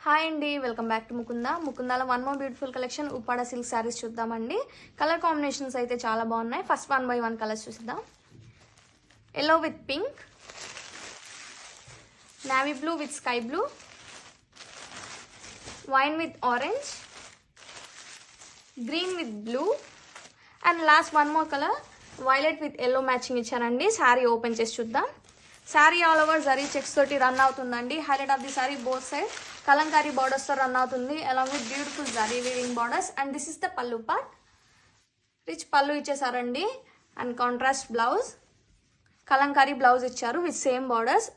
Hi అండి, welcome back to ముకుందాలో one more beautiful collection Uppada silk saris చూద్దామండి. కలర్ కాంబినేషన్స్ అయితే చాలా బాగున్నాయి. ఫస్ట్ 1 by 1 కలర్స్ చూద్దాం. Yellow with pink, navy blue with sky blue, wine with orange, green with blue and last one more colour violet with yellow matching ఇచ్చారండి. Sari open చేసి చూద్దాం. Sari all over zari checks తోటి run అవుతుందండి. Highlight of the sari both side Kalamkari borders తో run అవుతుంది along with beautiful zari weaving borders. And this is the pallu part. Rich pallu ఇచ్చేసారండి and contrast blouse, Kalamkari blouse ఇచ్చారు with same borders.